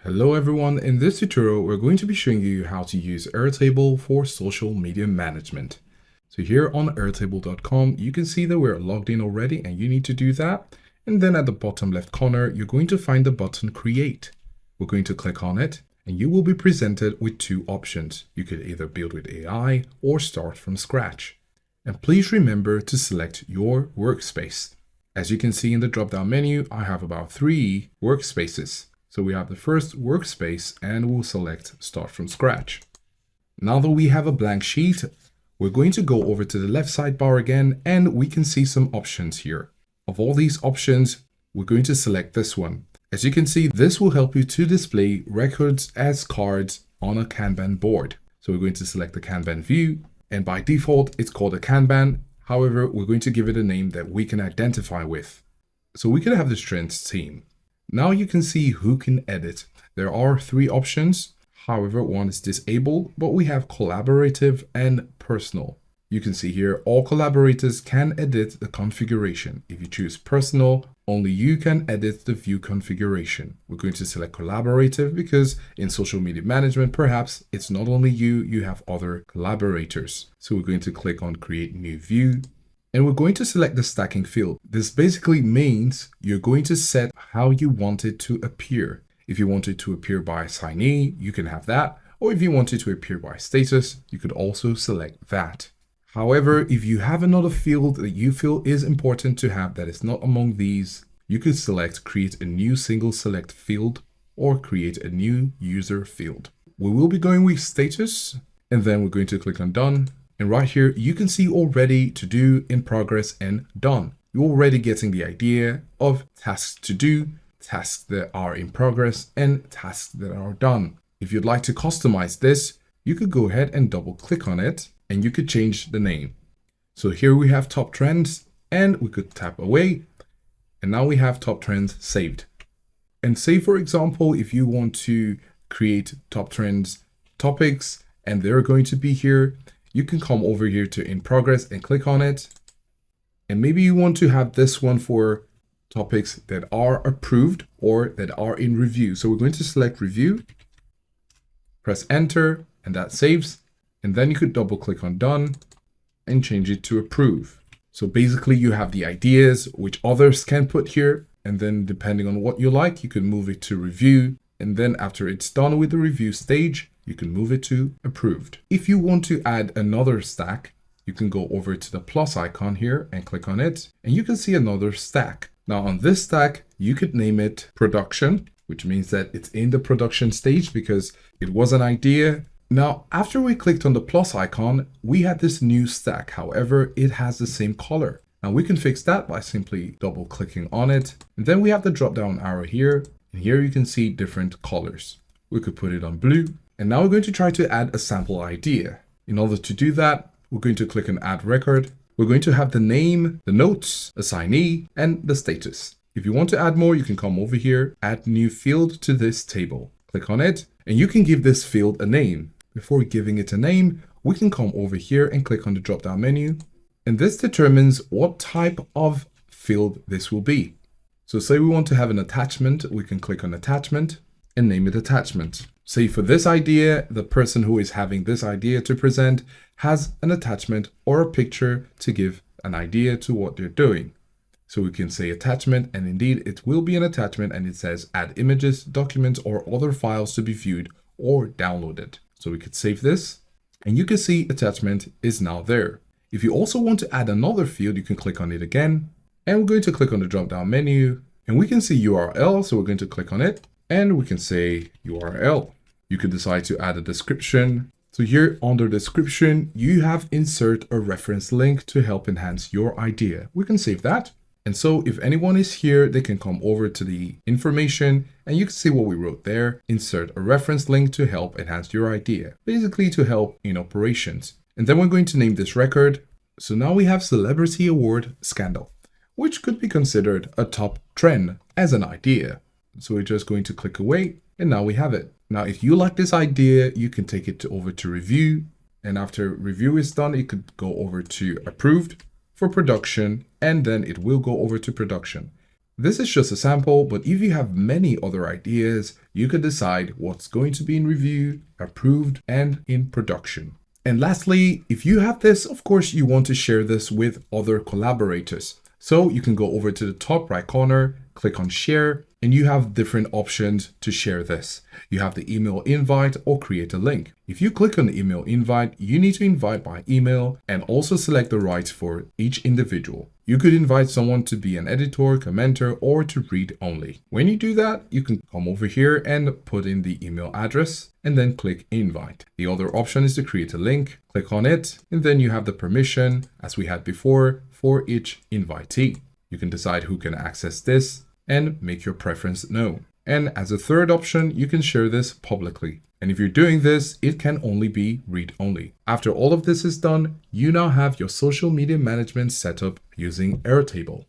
Hello everyone, in this tutorial we're going to be showing you how to use Airtable for social media management. So here on airtable.com you can see that we're logged in already and you need to do that. And then at the bottom left corner you're going to find the button Create. We're going to click on it and you will be presented with two options. You could either build with AI or start from scratch. And please remember to select your workspace. As you can see in the drop-down menu, I have about 3 workspaces. So we have the first workspace and we'll select Start from Scratch. Now that we have a blank sheet, we're going to go over to the left sidebar again and we can see some options here. Of all these options, we're going to select this one. As you can see, this will help you to display records as cards on a Kanban board. So we're going to select the Kanban view and by default, it's called a Kanban. However, we're going to give it a name that we can identify with. So we can have the Strengths team. Now you can see who can edit. There are 3 options. However, one is disabled, but we have collaborative and personal. You can see here all collaborators can edit the configuration. If you choose personal, only you can edit the view configuration. We're going to select collaborative because in social media management, perhaps it's not only you have other collaborators. So we're going to click on Create New View. And we're going to select the stacking field. This basically means you're going to set how you want it to appear. If you want it to appear by assignee, you can have that. Or if you want it to appear by status, you could also select that. However, if you have another field that you feel is important to have that is not among these, you could select Create a new single select field or create a new user field. We will be going with status and then we're going to click on Done. And right here, you can see already to do, in progress, and done. You're already getting the idea of tasks to do, tasks that are in progress, and tasks that are done. If you'd like to customize this, you could go ahead and double click on it and you could change the name. So here we have top trends and we could tap away. And now we have top trends saved. And say, for example, if you want to create top trends topics and they're going to be here, you can come over here to in progress and click on it. And maybe you want to have this one for topics that are approved or that are in review. So we're going to select review, press enter, and that saves. And then you could double click on done and change it to approve. So basically you have the ideas which others can put here. And then depending on what you like, you can move it to review. And then after it's done with the review stage, you can move it to approved. If you want to add another stack, you can go over to the plus icon here and click on it, and you can see another stack. Now on this stack, you could name it production, which means that it's in the production stage because it was an idea. Now, after we clicked on the plus icon, we had this new stack. However, it has the same color. Now we can fix that by simply double clicking on it. And then we have the drop down arrow here, and here you can see different colors. We could put it on blue. And now we're going to try to add a sample idea. In order to do that, we're going to click on Add Record. We're going to have the name, the notes, assignee, and the status. If you want to add more, you can come over here, add new field to this table. Click on it, and you can give this field a name. Before giving it a name, we can come over here and click on the drop-down menu. And this determines what type of field this will be. So say we want to have an attachment, we can click on Attachment and name it Attachment. Say for this idea, the person who is having this idea to present has an attachment or a picture to give an idea to what they're doing. So we can say attachment, and indeed it will be an attachment, and it says add images, documents, or other files to be viewed or downloaded. So we could save this and you can see attachment is now there. If you also want to add another field, you can click on it again, and we're going to click on the drop down menu and we can see URL. So we're going to click on it. And we can say URL. You could decide to add a description. So here under description, you have insert a reference link to help enhance your idea. We can save that. And so if anyone is here, they can come over to the information and you can see what we wrote there. Insert a reference link to help enhance your idea, basically to help in operations. And then we're going to name this record. So now we have Celebrity Award Scandal, which could be considered a top trend as an idea. So we're just going to click away and now we have it. Now, if you like this idea, you can take it over to review. And after review is done, it could go over to approved for production, and then it will go over to production. This is just a sample, but if you have many other ideas, you can decide what's going to be in review, approved, and in production. And lastly, if you have this, of course, you want to share this with other collaborators. So you can go over to the top right corner, click on share, and you have different options to share this. You have the email invite or create a link. If you click on the email invite, you need to invite by email and also select the rights for each individual. You could invite someone to be an editor, commenter, or to read only. When you do that, you can come over here and put in the email address and then click invite. The other option is to create a link, click on it, and then you have the permission, as we had before, for each invitee. You can decide who can access this and make your preference known. And as a third option, you can share this publicly. And if you're doing this, it can only be read only. After all of this is done, you now have your social media management set up using Airtable.